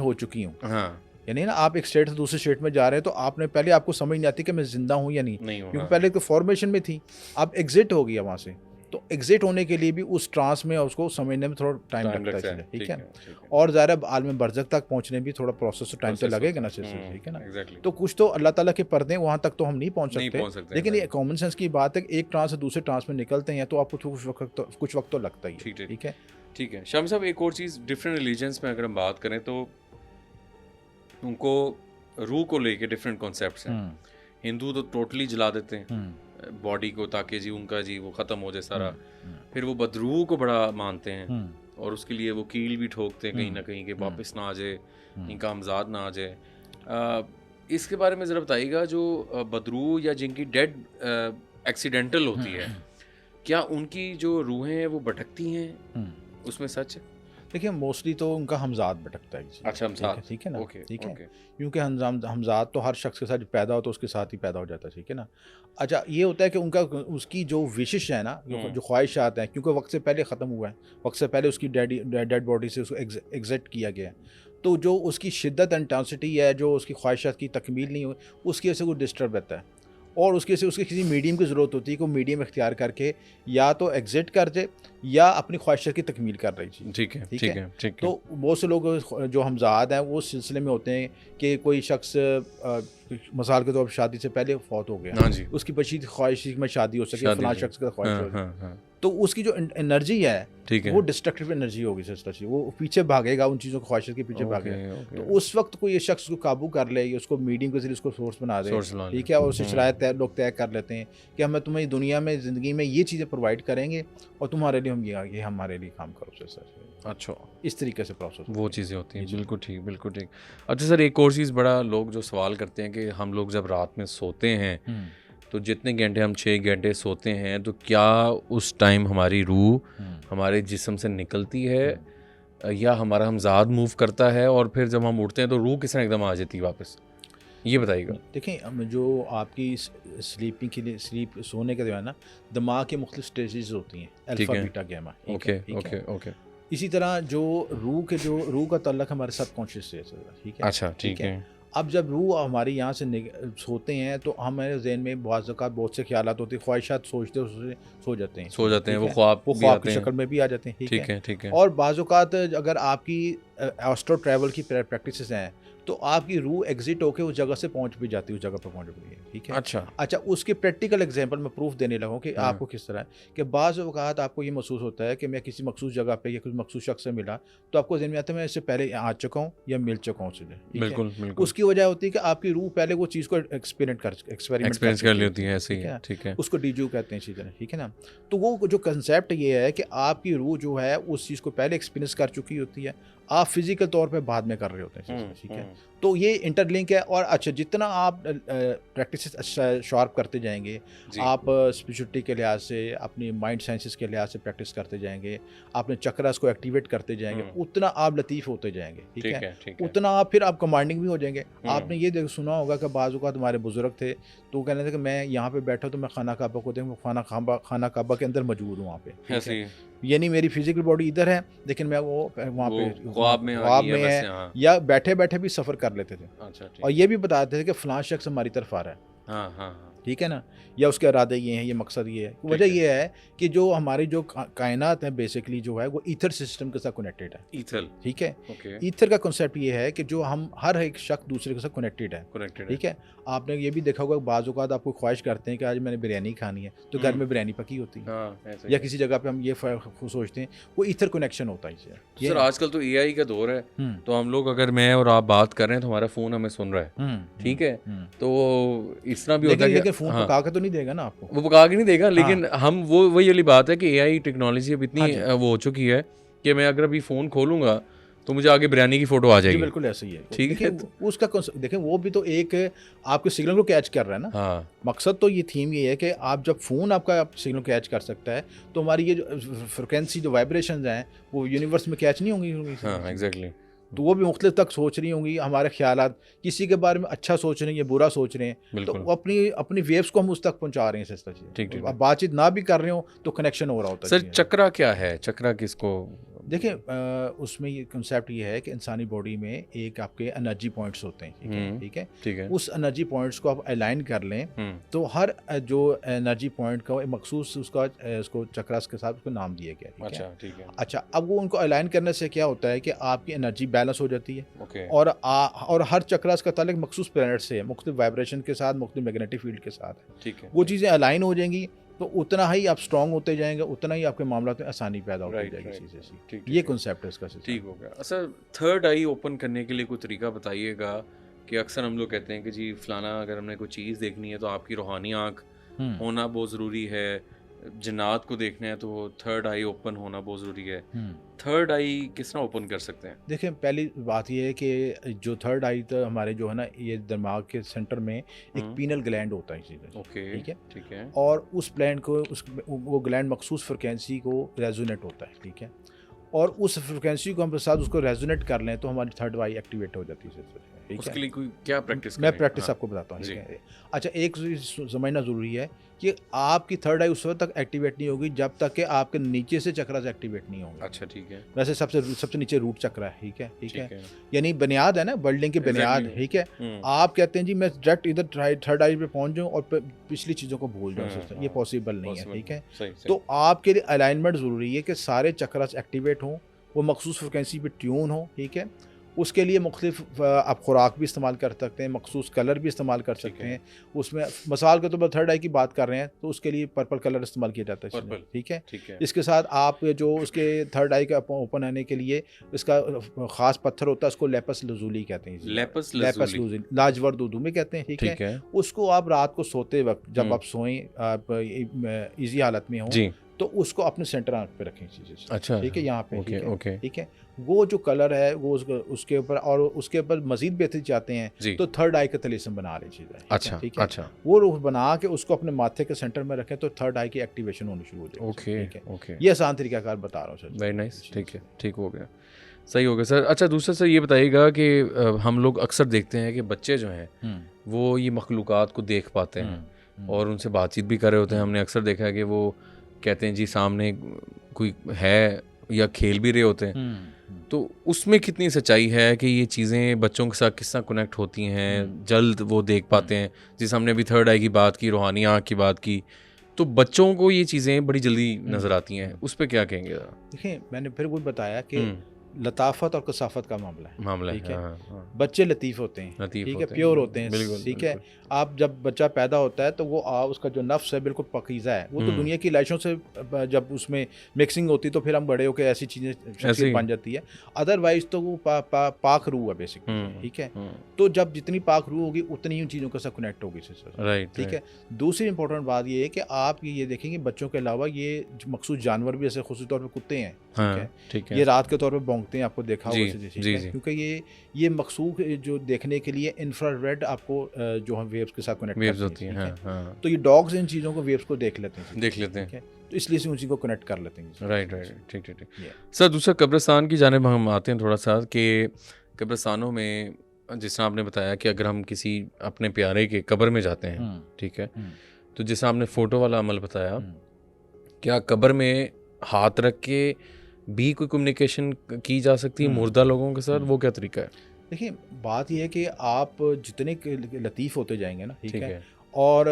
C: हो चुकी हूँ। यानी ना, आप एक स्टेट से दूसरे स्टेट में जा रहे हैं तो आपने पहले आपको समझ नहीं आती कि मैं जिंदा हूँ या नहीं, क्योंकि पहले तो फॉर्मेशन में थी, आप एग्जिट हो गया वहाँ से। तो एग्जिट होने के लिए भी उस ट्रांस में उसको समझने में थोड़ा टाइम लगता है इसलिए, ठीक है।
B: ठीक है।
C: और ज़ाहिर आलम बरज़ख तक पहुंचने भी थोड़ा प्रोसेस टाइम तो
B: Process
C: लगेगा ना,
B: होता है।
C: ठीक है ना।
B: एग्जैक्टली।
C: तो कुछ तो अल्लाह ताला के पर्दे हैं, वहाँ तक तो हम नहीं पहुंच
B: नहीं
C: सकते,
B: पहुंच सकते,
C: लेकिन ये
B: exactly।
C: कॉमन सेंस की बात है कि एक ट्रांस से दूसरे ट्रांस में निकलते हैं तो आपको कुछ वक्त तो लगता ही है,
B: ठीक है।
C: ठीक है।
B: ठीक है शामी साहब, एक और चीज़, डिफरेंट रिलीजन्स में अगर हम बात करें तो उनको रूह को लेके डिफरेंट कॉन्सेप्ट्स हैं। हिंदू तो टोटली जला देते हैं बॉडी को, ताकि जी उनका जी वो ख़त्म हो जाए सारा। फिर वो बदरूह को बड़ा मानते हैं और उसके लिए वो कील भी ठोकते हैं कहीं ना कहीं कि वापस ना आ जाए, इनका हमजाद ना आ जाए। इसके बारे में ज़रा बताइएगा, जो बदरूह या जिनकी डेड एक्सीडेंटल होती है, क्या उनकी जो रूहें हैं वो भटकती हैं, उसमें सच है?
C: देखिए मोस्टली तो उनका हमजाद भटकता है जी।
B: अच्छा, हमजाद,
C: ठीक है ना,
B: ओके,
C: ठीक है।
B: ओके।
C: क्योंकि हमजाद तो हर शख्स के साथ जो पैदा होता है उसके साथ ही पैदा हो जाता है, ठीक है ना। अच्छा ये होता है कि उनका उसकी जो विशेष है ना, जो ख्वाहिशात हैं, क्योंकि वक्त से पहले ख़त्म हुआ है, वक्त से पहले उसकी डेड बॉडी से उसको एग्जिट किया गया है, तो जो उसकी शिद्दत इंटेंसिटी है, जो उसकी ख्वाहिशात की तकमील नहीं हुई, उसकी वजह से वो डिस्टर्ब रहता है और उसके से उसके किसी मीडियम की ज़रूरत होती है कि मीडियम इख्तियार करके या तो एग्जिट कर जाए या अपनी ख्वाहिशात की तकमील कर रही थी।
B: ठीक है, ठीक है, ठीक है।
C: तो बहुत से लोग जो हमजाद हैं वो सिलसिले में होते हैं कि कोई शख्स मिसाल के तौर पर शादी से पहले फौत हो गया,
B: हाँ जी,
C: उसकी बशी ख्वाहिश में शादी हो सके, फलां शख्स का ख्वाहिश हो सके,
B: हाँ,
C: तो उसकी जो एनर्जी है
B: ठीक है,
C: वो डिस्ट्रक्टिव एनर्जी होगी सिस्टर जी, वो पीछे भागेगा, उन चीज़ों की ख्वाहिश के पीछे भागेगा। तो उस वक्त कोई ये शख्स को काबू कर ले, उसको मीडियम के जरिए उसको सोर्स बना दे, ठीक है, और उससे शरायत लोग तय कर लेते हैं कि हमें तुम्हें दुनिया में ज़िंदगी में ये चीज़ें प्रोवाइड करेंगे और तुम्हारे लिए हम ये हमारे लिए काम करो सिस्टर।
B: अच्छा,
C: इस तरीके से प्रोसेस
B: वो चीज़ें होती हैं। बिल्कुल ठीक, बिल्कुल ठीक। अच्छा सर, एक और चीज़ बड़ा लोग जो सवाल करते हैं कि हम लोग जब रात में सोते हैं तो जितने घंटे हम 6 घंटे सोते हैं, तो क्या उस टाइम हमारी रूह हमारे जिस्म से निकलती है या हमारा हमजाद मूव करता है और फिर जब हम उठते हैं तो रूह किस तरह एकदम आ जाती है वापस, ये बताइएगा।
C: देखिए जो आपकी स्लीपिंग के लिए सोने के दौरान ना दिमाग के मुख्तलिफ स्टेजेस होती हैं, alpha beta gamma,
B: okay okay okay.
C: इसी तरह जो रूह का तल्लक हमारे सबकॉन्शियस से, ठीक है।
B: अच्छा, ठीक है।
C: अब जब रूह हमारे यहाँ से सोते हैं तो हमारे जहन में बहुत से ख्यालात होते हैं, ख्वाहिशात सोचते उससे सो जाते हैं, वो ख्वाब की शक्ल में भी आ जाते हैं, ठीक है, ठीक है। और बाज़ औक़ात अगर आपकी एस्ट्रो ट्रैवल की प्रैक्टिसेस हैं तो आपकी रूह एग्जिट होकर उस जगह से पहुंच भी जाती है, उस जगह पर पहुंच गई है, ठीक है। अच्छा उसके प्रैक्टिकल एग्जांपल में प्रूफ देने लगा कि आपको किस तरह है कि बाज़ औक़ात आपको ये महसूस होता है कि मैं किसी मखसूस जगह पे या किसी मखसूस शख्स से मिला तो आपको ज़हन में आता है मैं इससे पहले आ चुका हूँ या मिल चुका हूँ उससे,
B: बिल्कुल बिल्कुल।
C: उसकी वजह होती है कि आपकी रूह पहले वो चीज़ को एक्सपेरिमेंट कर
B: लेती है, ऐसे ही, ठीक है,
C: उसको डीजू कहते हैं चीज़ें, ठीक है ना। तो वो जो कंसेप्ट ये है कि आपकी रूह जो है उस चीज़ को पहले एक्सपीरियंस कर चुकी होती है, आप फिजिकल तौर पे बाद में कर रहे होते हैं, ठीक है। तो ये इंटरलिंक है। और अच्छा जितना आप प्रैक्टिस शार्प करते जाएंगे, आप स्पिरिचुअलिटी के लिहाज से, अपनी माइंड साइंसेस के लिहाज से प्रैक्टिस करते जाएंगे, अपने चक्रास को एक्टिवेट करते जाएंगे, उतना आप लतीफ़ होते जाएंगे, ठीक है। उतना आप फिर आप कमांडिंग भी हो जाएंगे। आपने ये सुना होगा कि बाज़ औक़ात हमारे बुजुर्ग थे तो कहने थे कि मैं यहाँ पे बैठा तो मैं खाना काबा को देखूँ, खाना काबा के अंदर मौजूद हूँ वहाँ पे, यानी मेरी फिजिकल बॉडी इधर है लेकिन मैं वो वहाँ पे ख्वाब में है, या बैठे बैठे भी सफ़र कर लेते थे।
B: अच्छा,
C: और ये भी बताते थे कि फ़लाँ शख्स हमारी तरफ आ रहा है,
B: हाँ,
C: ठीक है ना, या उसके इरादे ये हैं, ये मकसद ये है। वजह ये है कि जो हमारी जो कायनात है बेसिकली जो है वो ईथर सिस्टम के साथ कनेक्टेड है,
B: ईथर,
C: ठीक है। ईथर का कॉन्सेप्ट ये है कि जो हम हर एक शख्स दूसरे के साथ कनेक्टेड है, ठीक है। आपने ये भी देखा होगा बाज़ औक़ात आपको ख्वाहिश करते हैं कि आज मैंने बिरयानी खानी है तो घर में बिरयानी पकी होती है, या किसी जगह पे हम ये सोचते हैं, वो ईथर कनेक्शन होता है।
B: सर आजकल तो AI का दौर है, तो हम लोग अगर मैं और आप बात कर रहे हैं तो हमारा फ़ोन हमें सुन रहा है, ठीक है, तो इस तरह भी होता है कि
C: फ़ोन पका के तो नहीं देगा ना आपको,
B: वो पका के नहीं देगा, लेकिन हम वही वाली बात है कि AI टेक्नोलॉजी अब इतनी वो हो चुकी है कि मैं अगर अभी फ़ोन खोलूँगा तो मुझे आगे बिरयानी की फ़ोटो आ जाएगी।
C: बिल्कुल ऐसा ही है,
B: ठीक है।
C: उसका देखें वो भी तो एक आपके सिग्नल को कैच कर रहा है ना।
B: हाँ, मकसद
C: तो ये थीम ये है कि आप जब फ़ोन आपका सिग्नल कैच कर सकता है तो हमारी ये जो फ्रिक्वेंसी जो वाइब्रेशंस हैं वो यूनिवर्स में कैच नहीं होंगी।
B: हाँ, एग्जैक्टली।
C: तो वो भी मुख्तलिफ तक सोच रही होंगी, हमारे ख्यालात किसी के बारे में अच्छा सोच रहे हैं या बुरा सोच रहे हैं, तो वो अपनी वेव्स को हम उस तक पहुंचा रहे हैं सिस्टर जी।
B: ठीक।
C: अब बातचीत ना भी कर रहे हो तो कनेक्शन हो रहा होता है।
B: सर चक्रा क्या है, चक्रा किसको
C: देखिए उसमें ये कंसेप्ट ये है कि इंसानी बॉडी में एक आपके एनर्जी पॉइंट्स होते हैं, ठीक है, ठीक है।
B: ठीक है।
C: उस एनर्जी पॉइंट्स को आप अलाइन कर लें तो हर जो एनर्जी पॉइंट का मखसूस उसको चक्रास के साथ उसको नाम दिया गया, ठीक है।
B: अच्छा, ठीक है।
C: अच्छा, अब वो उनको अलाइन करने से क्या होता है कि आपकी एनर्जी बैलेंस हो जाती है
B: ओके।
C: और हर चक्रास का ताल्लुक मखसूस प्लैनेट से है, मुख्तलिफ वाइब्रेशन के साथ, मुख्तलिफ मैग्नेटिक फील्ड के साथ है।
B: ठीक है।
C: वो चीज़ें अलाइन हो जाएंगी तो उतना ही आप स्ट्रांग होते जाएंगे, उतना ही आपके मामला में आसानी पैदा होती
B: राइट,
C: जाएगी
B: राइट।
C: चीज़ें से।
B: ठीक,
C: ये
B: ठीक।
C: कॉन्सेप्ट है इसका सिस्टम।
B: ठीक हो गया। अच्छा, थर्ड आई ओपन करने के लिए कोई तरीका बताइएगा कि अक्सर हम लोग कहते हैं कि जी फलाना अगर हमने कोई चीज़ देखनी है तो आपकी रूहानी आँख होना बहुत ज़रूरी है, जिन्नात को देखना है तो थर्ड आई ओपन होना बहुत ज़रूरी है। थर्ड आई किस तरह ओपन कर सकते हैं?
C: देखिए, पहली बात ये है कि जो थर्ड आई तो हमारे जो है ना, ये दिमाग के सेंटर में एक पीनल ग्लैंड होता है चीज़ें,
B: ओके,
C: ठीक है।
B: ठीक है।
C: और उस ग्लैंड को वो ग्लैंड मखसूस फ्रिक्वेंसी को रेजोनेट होता है, ठीक है। और उस फ्रिक्वेंसी को हम साथ उसको रेजोनेट कर लें तो हमारी थर्ड आई एक्टिवेट हो जाती है, ठीक है।
B: उसके लिए कोई क्या प्रैक्टिस
C: मैं
B: करें?
C: प्रैक्टिस
B: हाँ,
C: आपको बताता हूँ,
B: जी।
C: ठीक है। अच्छा, एक चीज़ समझना ज़रूरी है कि आपकी थर्ड आई उस वक्त तक एक्टिवेट नहीं होगी जब तक कि आपके नीचे से चक्रास एक्टिवेट नहीं होंगे।
B: अच्छा, ठीक है।
C: वैसे सबसे नीचे रूट चक्र है, ठीक है, ठीक
B: ठीक
C: है।
B: है।
C: यानी बुनियाद है ना, बिल्डिंग की बुनियाद,
B: Exactly.
C: ठीक है। आप कहते हैं जी मैं डायरेक्ट इधर थर्ड आई पे पहुंच जाऊं और पिछली चीज़ों को भूल जाऊं, सिस्टम ये पॉसिबल नहीं है, ठीक है।
B: सही, सही।
C: तो आपके लिए अलाइनमेंट ज़रूरी है कि सारे चक्रास एक्टिवेट हों, वो मखसूस फ्रिक्वेंसी पे ट्यून हो, ठीक है। उसके लिए मुख्तलिफ आप खुराक भी इस्तेमाल कर सकते हैं, मखसूस कलर भी इस्तेमाल कर सकते हैं। उसमें मिसाल के तौर पर थर्ड आई की बात कर रहे हैं तो उसके लिए पर्पल कलर इस्तेमाल किया जाता है,
B: पर्पल,
C: ठीक है।
B: ठीक है।
C: इसके साथ आप जो उसके थर्ड आई का ओपन होने के लिए इसका ख़ास पत्थर होता है, उसको लेपस लजूली कहते हैं।
B: Lapis
C: lapis
B: lazuli.
C: लजूली लाजवर्द उर्दू में कहते हैं, ठीक
B: ठीक
C: है।
B: है।
C: उसको आप रात को सोते वक्त जब आप सोएं, आप ईजी हालत में हो
B: जी।
C: तो उसको अपने सेंटर आंख पे रखें चीज़ें,
B: अच्छा,
C: ठीक है, यहाँ पे,
B: ओके,
C: ठीक है,
B: ओके।
C: ठीक है। वो जो कलर है वो उसके ऊपर, और उसके ऊपर मजीद बेहतरी चाहते
B: जी।
C: हैं तो थर्ड आई का तलीसम बना रही चीज़ है,
B: अच्छा,
C: ठीक है।
B: अच्छा।
C: वो रूह बना के उसको अपने माथे के सेंटर में रखें तो थर्ड आई की एक्टिवेशन होनी शुरू हो जाएगी,
B: ओके,
C: ठीक है।
B: ओके।
C: ये आसान तरीकाकार बता रहा हूँ सर।
B: वेरी नाइस, ठीक है, ठीक हो गया, सही हो गया सर। अच्छा, दूसरा सर ये बताइएगा कि हम लोग अक्सर देखते हैं कि बच्चे जो हैं वो ये मखलूक़ात को देख पाते हैं और उनसे बातचीत भी कर रहे होते हैं। हमने अक्सर देखा है कि वो कहते हैं जी सामने कोई है या खेल भी रहे होते हैं, तो उसमें कितनी सच्चाई है कि ये चीज़ें बच्चों के साथ किस तरह कनेक्ट होती हैं, जल्द वो देख पाते हैं। जिस हमने अभी थर्ड आई की बात की, रूहानी आँख की बात की, तो बच्चों को ये चीज़ें बड़ी जल्दी नज़र आती हैं, उस पर क्या कहेंगे?
C: देखिए, मैंने फिर वो बताया कि लताफत और कसाफत का मामला है, ठीक है। बच्चे लतीफ़ होते हैं, ठीक है, प्योर होते हैं, ठीक है। आप जब बच्चा पैदा होता है तो वो उसका जो नफ्स है बिल्कुल पकीज़ा है, वो तो दुनिया की लाइशों से जब उसमें मिक्सिंग होती है तो फिर हम बड़े होकर ऐसी चीज़ें बन जाती है। अदरवाइज तो वो पाक रूह है बेसिकली, ठीक है। तो जब जितनी पाक रूह होगी उतनी ही उन चीज़ों के साथ कनेक्ट होगी,
B: राइट,
C: ठीक है। दूसरी इंपॉर्टेंट बात ये है कि आप ये देखेंगे बच्चों के अलावा ये मखसूस जानवर भी ऐसे खुसूसी तौर पर कुत्ते हैं, ठीक है, ये रात के तौर पर भौंकते हैं, आपको देखा होगा, क्योंकि ये मखसूस जो देखने के लिए इंफ्रारेड आपको जो हम वेव्स के साथ कनेक्ट होती हैं, तो ये डॉग्स इन चीज़ों को वेव्स को देख लेते हैं, तो इसलिए से उन चीज़ों को कनेक्ट कर लेते हैं।
B: राइट, ठीक, ठीक, ठीक। सर, दूसरा कब्रिस्तान की जानिब हम आते हैं थोड़ा सा कि कब्रिस्तानों में जिस तरह आपने बताया कि अगर हम किसी अपने प्यारे के कब्र में जाते हैं, ठीक है, तो जैसे आपने फ़ोटो वाला अमल बताया, क्या कब्र में हाथ रख के भी कोई कम्युनिकेशन की जा सकती है मुर्दा लोगों के साथ? वो क्या तरीका है?
C: देखिए, बात यह है कि आप जितने लतीफ़ होते जाएंगे ना, ठीक है, और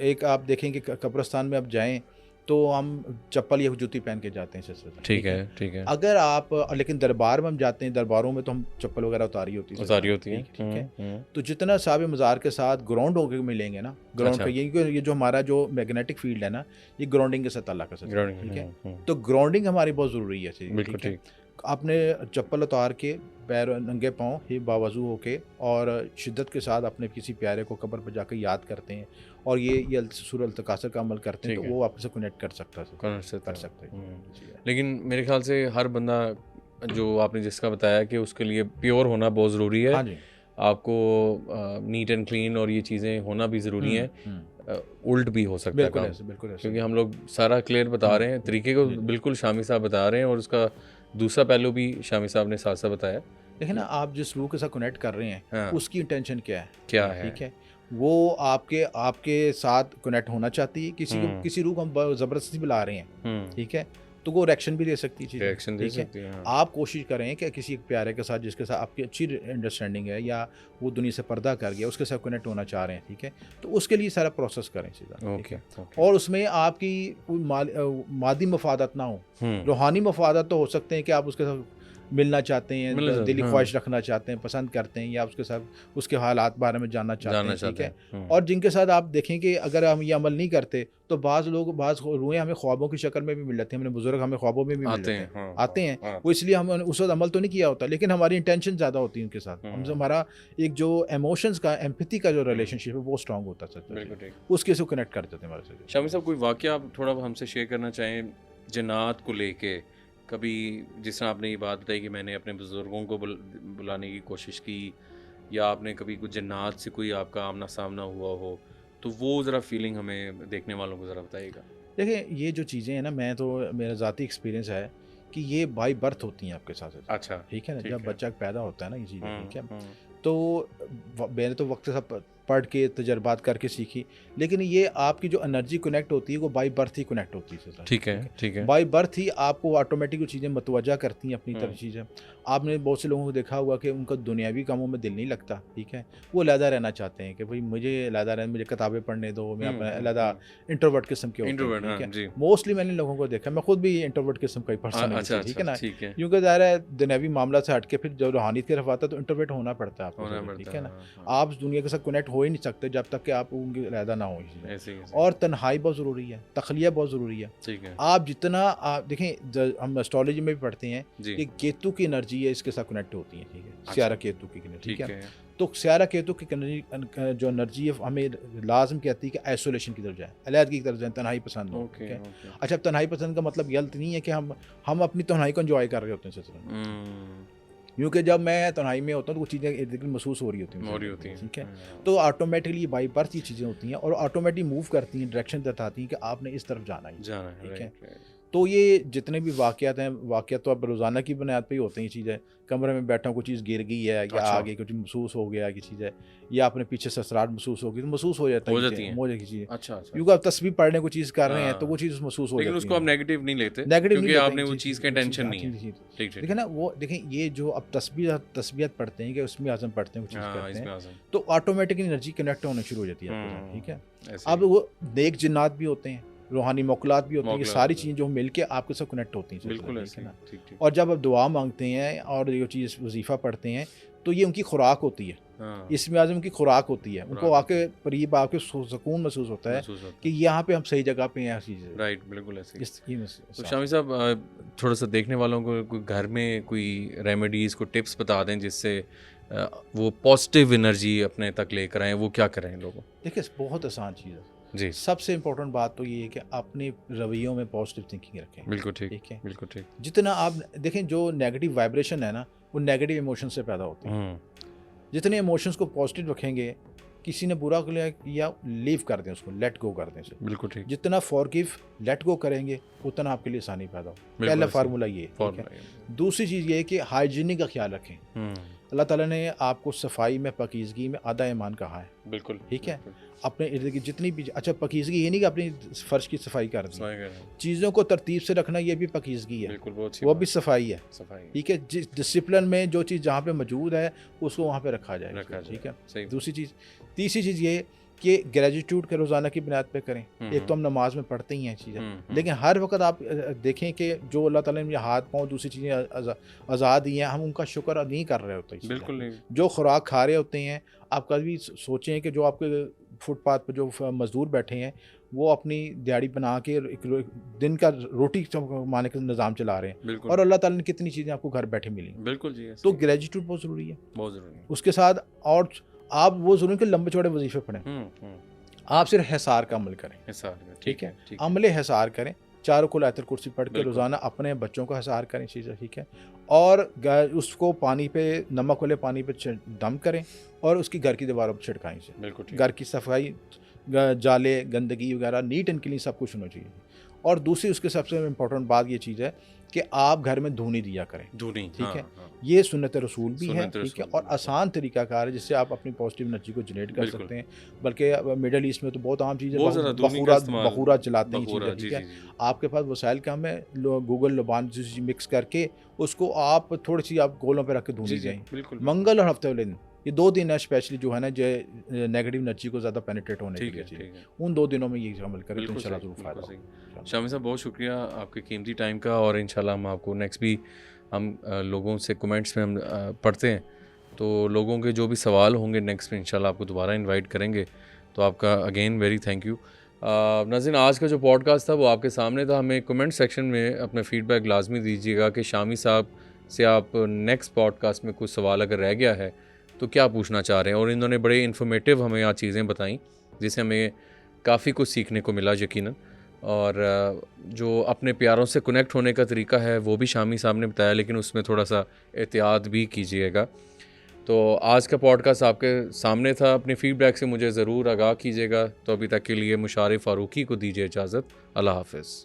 C: एक आप देखेंगे कब्रिस्तान में आप जाएं तो हम चप्पल या जूती पहन के जाते हैं,
B: ठीक है, ठीक है।
C: अगर आप लेकिन दरबार में हम जाते हैं, दरबारों में तो हम चप्पल वगैरह उतारी होती है, ठीक है। तो जितना साहब मज़ार के साथ ग्राउंड होकर मिलेंगे ना, ग्राउंड का ये जो हमारा जो मैग्नेटिक फील्ड है ना, ये ग्राउंडिंग के साथ ताल्लुक है, ठीक है। तो ग्राउंडिंग हमारी बहुत ज़रूरी है,
B: बिल्कुल ठीक।
C: आपने चप्पल उतार के पैर नंगे पाँव ही बावजू होके और शिद्दत के साथ अपने किसी प्यारे को कब्र पर जाकर याद करते हैं और ये सूरह अल-तकासुर का अमल करते हैं, तो वो आपसे कनेक्ट कर सकता है।
B: लेकिन मेरे ख्याल से हर बंदा जो आपने जिसका बताया कि उसके लिए प्योर होना बहुत ज़रूरी है।
C: हाँ जी, आपको
B: नीट एंड क्लीन और ये चीज़ें होना भी ज़रूरी हैं। उल्ट भी हो सकता है काम,
C: बिल्कुल ऐसे,
B: क्योंकि हम लोग सारा क्लियर बता रहे हैं, तरीके को बिल्कुल शामी साहब बता रहे हैं और उसका दूसरा पहलू भी शामी साहब ने साथ साथ बताया।
C: देखिए ना, आप जिस रूह के साथ कनेक्ट कर रहे हैं,
B: हाँ,
C: उसकी इंटेंशन क्या है,
B: ठीक
C: है। वो आपके साथ कनेक्ट होना चाहती है, किसी रूह को हम ज़बरदस्ती बुला रहे हैं, ठीक है, तो वो रिएक्शन भी दे सकती है चीज़ें,
B: रिएक्शन दे
C: ठीक है।
B: सकती है, हाँ।
C: आप कोशिश करें कि किसी एक प्यारे के साथ जिसके साथ आपकी अच्छी अंडरस्टैंडिंग है या वो दुनिया से पर्दा कर गया, उसके साथ कनेक्ट होना चाह रहे हैं, ठीक है, तो उसके लिए सारा प्रोसेस करें चीज़ें, ठीक
B: ओके,
C: है।
B: ओके।
C: और उसमें आपकी कोई मादी मफादत ना हो, रूहानी मफादत तो हो सकते हैं कि आप उसके साथ मिलना चाहते हैं,
B: मिलना चाहते
C: दिली
B: हैं,
C: ख्वाहिश रखना चाहते हैं, पसंद करते हैं या उसके साथ उसके हालात बारे में जानना चाहते
B: जानना
C: हैं, ठीक
B: चाहते
C: है।
B: हैं।
C: और जिनके साथ आप देखें कि अगर हम ये अमल नहीं करते तो बाज़ रूहें हमें ख्वाबों की शक्ल में भी मिल जाती हैं, हमें बुजुर्ग हमें ख्वाबों में भी मिल
B: आते
C: जाते
B: हैं,
C: हैं,
B: हाँ,
C: आते हैं।
B: हाँ,
C: वो इसलिए हम उस वक्त अमल तो नहीं किया होता, लेकिन हमारी इंटेंशन ज़्यादा होती है उनके साथ, हमसे हमारा एक जो इमोशंस का, एम्पैथी का जो रिलेशनशिप है वो स्ट्रांग होता है,
B: बिल्कुल ठीक।
C: उसके से कनेक्ट कर देते हैं हमारे से।
B: शामिल साहब, कोई वाकया आप थोड़ा हमसे शेयर करना चाहें जन्नात को लेके? कभी जिस तरह आपने ये बात बताई कि मैंने अपने बुज़ुर्गों को बुलाने की कोशिश की, या आपने कभी कुछ जन्नात से कोई आपका आमना सामना हुआ हो, तो वो ज़रा फीलिंग हमें देखने वालों को ज़रा बताइएगा।
C: देखिए ये जो चीज़ें हैं ना, मैं तो मेरा ज़ाती एक्सपीरियंस है कि ये बाई बर्थ होती हैं आपके साथ,
B: अच्छा,
C: ठीक है ना।
B: ठीक
C: जब
B: है।
C: बच्चा पैदा होता है ना, ये चीज़ें, ठीक है,
B: हम्म,
C: तो मैंने तो वक्त सब पढ़ के तजर्बात करके सीखी, लेकिन ये आपकी जो एनर्जी कनेक्ट होती है वो बाई बर्थ ही कनेक्ट होती है,
B: ठीक है, ठीक है।
C: बाई बर्थ ही आपको ऑटोमेटिक वो चीज़ें मतवजा करती हैं अपनी तरफ
B: हम्म।
C: चीज़ें। आपने बहुत से लोगों को देखा हुआ कि उनका दुनियावी कामों में दिल नहीं लगता, ठीक है, वो अलहदा रहना चाहते हैं कि भाई मुझे अलहदा रहना, मुझे किताबें पढ़ने दो, मैं अपना अलहदा इंट्रोवर्ट किस्म के होते हैं,
B: इंट्रोवर्ट,
C: ठीक
B: हाँ,
C: है।
B: जी।
C: मोस्टली मैंने लोगों को देखा, मैं खुद भी इंट्रोवर्ट किस्म का ही पर्सन
B: अच्छा,
C: हूँ, ठीक है ना,
B: ठीक है।
C: क्योंकि ज़ाहिर है दुनियावी मामला से हट के फिर जब रूहानियत की तरफ आता है तो इंट्रोवर्ट होना पड़ता है
B: होना
C: आपको,
B: पड़ता
C: ठीक है ना।
B: हाँ, हाँ।
C: आप दुनिया के साथ कनेक्ट हो ही नहीं सकते जब तक कि आप उनके अलहदा ना हो इसलिए।
B: ऐसे ही, ऐसे ही।
C: और तन्हाई बहुत ज़रूरी है, तखलिया बहुत ज़रूरी है।
B: ठीक है
C: आप जितना आप देखें, हम एस्ट्रोलॉजी में भी पढ़ते हैं
B: जी,
C: कि केतु की एनर्जी है इसके साथ कनेक्ट होती है, ठीक है,
B: अच्छा।
C: स्यारा केतु की एनर्जी,
B: ठीक
C: ठीक है।
B: है।
C: तो स्यारा केतु की जो एनर्जी है हमें लाजम कहती है कि आइसोलेशन की तरफ जाए, अलहदगी की तरफ जाए, तन्हाई पसंद हो, ठीक
B: ओके,
C: है।
B: ओके।
C: अच्छा, तन्हाई पसंद का मतलब गलत नहीं है कि हम अपनी तन्हाई को एंजॉय कर रहे होते हैं सिलसिले में,
B: हम्म,
C: क्योंकि जब मैं तन्हाई में होता हूँ तो वो चीज़ें इर्द गिर्द महसूस हो रही होती हैं,
B: हो रही होती हैं।
C: ठीक है।
B: हाँ।
C: तो ऑटोमेटिकली बाई बर्थ ये चीज़ें होती हैं और ऑटोमेटिक मूव करती हैं, डायरेक्शन बताती हैं कि आपने इस तरफ जाना है,
B: जाना है,
C: ठीक है।
B: Right, right.
C: तो ये जितने भी वाक़यात हैं, वाक़यात तो अब रोज़ाना की बुनियाद पे ही होते हैं ये चीज़ें। कमरे में बैठा हूँ, कोई चीज़ गिर गई है या
B: अच्छा।
C: आगे कुछ महसूस हो गया की चीज़ है, या आपने पीछे ससराहट महसूस हो गई, तो महसूस हो जाता है,
B: हो जाती हैं।
C: हो जाएगी चीज़ें।
B: अच्छा, अच्छा।
C: क्योंकि आप तस्वीर पढ़ने को चीज़ कर रहे हैं तो
B: हाँ।
C: वो चीज़ महसूस हो जाती
B: लेकिन
C: है।
B: उसको आप नेगेटिव नहीं लेते,
C: नेगेटिव
B: क्योंकि
C: नहीं
B: आपने वो चीज़ का टेंशन नहीं है।
C: है,
B: ठीक, ठीक।
C: लेकिन ना वो देखें, ये जो अब तस्बीहत पढ़ते हैं कि उसमें आज़म पढ़ते हैं, वो चीज़
B: हाँ,
C: करते
B: इसमें
C: हैं,
B: आज़म।
C: तो ऑटोमेटिक एनर्जी कनेक्ट होना शुरू हो जाती है आपके साथ, ठीक है।
B: ऐसे
C: अब
B: ही।
C: वो नेक जिन्नात भी होते हैं, रूहानी मौकलात भी होती हैं, ये
B: मौकलात
C: सारी
B: भी
C: चीज़ें जो मिलके आपके साथ कनेक्ट होती हैं,
B: बिल्कुल
C: ठीक
B: ऐसे
C: है
B: ही।
C: ना।
B: ठीक, ठीक।
C: और जब आप दुआ मांगते हैं और ये चीज़ वजीफ़ा पढ़ते हैं तो ये उनकी खुराक होती है,
B: हाँ,
C: इसमें आज़म की खुराक होती है, उनको
B: खुराक
C: आके करीब आके सुकून महसूस होता है
B: महसूस होता
C: कि
B: है।
C: यहाँ पे हम सही जगह पे हैं, चीज़ें
B: राइट, बिल्कुल ऐसे ही।
C: इस ये
B: तो शामी साहब, थोड़ा सा देखने वालों को कोई घर में कोई रेमेडीज़, कोई टिप्स बता दें जिससे वो पॉजिटिव एनर्जी अपने तक लेकर आएँ, वो क्या करें लोगों?
C: देखिए बहुत आसान चीज़ है।
B: जी,
C: सबसे इम्पोर्टेंट बात तो ये है कि अपने रवैयों में पॉजिटिव थिंकिंग रखें,
B: बिल्कुल ठीक,
C: ठीक है।
B: बिल्कुल ठीक।
C: जितना आप देखें, जो नेगेटिव वाइब्रेशन है ना, वो नेगेटिव इमोशन से पैदा होती है। जितने इमोशंस को पॉजिटिव रखेंगे, किसी ने बुरा किया, लीव कर दें उसको, लेट गो कर दें उसे।
B: बिल्कुल ठीक।
C: जितना फॉरगिव, लेट गो करेंगे, उतना आपके लिए आसानी पैदा हो। पहला
B: ऐसे।
C: फार्मूला ये है, ठीक है।
B: फॉर्मूला।
C: दूसरी चीज़ ये है कि हाइजीनिक का ख्याल रखें। अल्लाह ताला ने आपको सफाई में, पाकीज़गी में आधा ईमान कहा है,
B: बिल्कुल
C: ठीक है।
B: बिल्कुल।
C: अपने इर्द गिर्द जितनी भी, अच्छा पाकीज़गी ये नहीं कि अपनी फ़र्श की सफाई कर दी,
B: सफाई करें।
C: चीज़ों को तरतीब से रखना ये भी पाकीज़गी है,
B: बिल्कुल, बहुत अच्छी
C: वो
B: बात
C: भी सफाई है,
B: है। सफाई
C: ठीक है। जिस डिसिप्लिन में जो चीज़ जहाँ पे मौजूद है उसको वहाँ पे रखा जाए,
B: रखा
C: ठीक है।
B: सही।
C: दूसरी चीज़, तीसरी चीज़ ये कि ग्रेजुट्यूड के रोज़ाना की बुनियाद पे करें। एक तो हम नमाज में पढ़ते ही हैं चीज़ें, लेकिन हर वक्त आप देखें कि जो अल्लाह ताला ने मुझे हाथ पाँव दूसरी चीज़ें आज़ाद दी हैं, हम उनका शुक्र नहीं कर रहे होते।
B: बिल्कुल नहीं।
C: जो खुराक खा रहे होते हैं, आप कभी सोचें कि जो आपके फुटपाथ पर जो मज़दूर बैठे हैं वो अपनी दिहाड़ी बना के एक दिन का रोटी कमाने का निज़ाम चला रहे हैं,
B: बिल्कुल।
C: और अल्लाह ताला ने कितनी चीज़ें आपको घर बैठे मिली।
B: बिल्कुल जी, ऐसे
C: तो
B: ही।
C: ग्रेजुट्यूड बहुत ज़रूरी है,
B: बहुत ज़रूरी है।
C: उसके साथ और आप वो ज़रूरी कि लंबे चौड़े वजीफ़े पढ़ें, आप सिर्फ हिसार का अमल करें,
B: हिसार का,
C: ठीक है।
B: ठीक है।
C: अमले हिसार करें, चारों को आयतुल कुर्सी पढ़ के
B: बिल्कुल।
C: रोज़ाना अपने बच्चों का हिसार करें चीज़ें, ठीक है। और उसको पानी पे, नमक वाले पानी पे दम करें और उसकी घर की दीवारों पर छिड़काएं से।
B: बिल्कुल ठीक।
C: घर की सफाई, जाले, गंदगी वगैरह नीट एंड क्लीन सब कुछ होना चाहिए। और दूसरी उसके सबसे इम्पोर्टेंट बात ये चीज़ है कि आप घर में धूनी दिया करें,
B: धूनी,
C: ठीक
B: हाँ,
C: है।
B: हाँ,
C: ये सुन्नत रसूल भी है,
B: सुन्नत
C: ठीक है,
B: रसूल,
C: और
B: बिल्कुल।
C: आसान तरीकाकार है जिससे आप अपनी पॉजिटिव एनर्जी को जनरेट कर
B: बिल्कुल।
C: सकते हैं। बल्कि मिडल ईस्ट में तो बहुत आम चीज़ है,
B: बहुत ज़्यादा धूनी का इस्तेमाल,
C: बखूरा जलाते हैं
B: बखूरा,
C: चीज़ें,
B: जी,
C: ठीक है।
B: जी, जी।
C: आपके पास वसाइल कम है, गूगल लबान मिक्स करके उसको आप थोड़ी सी आप गोलों पे रख के
B: जी,
C: धूनी
B: जी,
C: जाएँ।
B: बिल्कुल, बिल्कुल।
C: मंगल और हफ्ते वाले दिन, ये 2 दिन है स्पेशली जो है ना, जो नेगेटिव एनर्जी को ज़्यादा पेनिट्रेट होने के
B: ठीक
C: लिए
B: है,
C: चाहिए।
B: ठीक है।
C: उन 2 दिनों में ये अमल करें तो
B: बिल्कुल
C: इंशाल्लाह
B: सही,
C: ज़रूर
B: बिल्कुल
C: फ़ायदा
B: सही।
C: होगा।
B: शामिर साहब, बहुत शुक्रिया आपके कीमती टाइम का, और इंशाल्लाह हम आपको नेक्स्ट भी हम लोगों से कमेंट्स में हम पढ़ते हैं, तो लोगों के जो भी सवाल होंगे नेक्स्ट में इंशाल्लाह आपको दोबारा इनवाइट करेंगे। तो आपका अगेन वेरी थैंक यू। नाज़रीन, आज का जो पॉडकास्ट था वो आपके सामने था। हमें कमेंट सेक्शन में अपना फ़ीडबैक लाजमी दीजिएगा कि शामी साहब से आप नेक्स्ट पॉडकास्ट में कुछ सवाल अगर रह गया है तो क्या पूछना चाह रहे हैं। और इन्होंने बड़े इन्फॉर्मेटिव हमें यहाँ चीज़ें बताई जिससे हमें काफ़ी कुछ सीखने को मिला यकीनन। और जो अपने प्यारों से कनेक्ट होने का तरीका है वो भी शामी साहब ने बताया, लेकिन उसमें थोड़ा सा एहतियात भी कीजिएगा। तो आज का पॉडकास्ट आपके सामने था। अपने फीडबैक से मुझे ज़रूर आगाह कीजिएगा। तो अभी तक के लिए मुशारे फ़ारूकी को दीजिए इजाज़त। अल्लाह हाफ़िज़।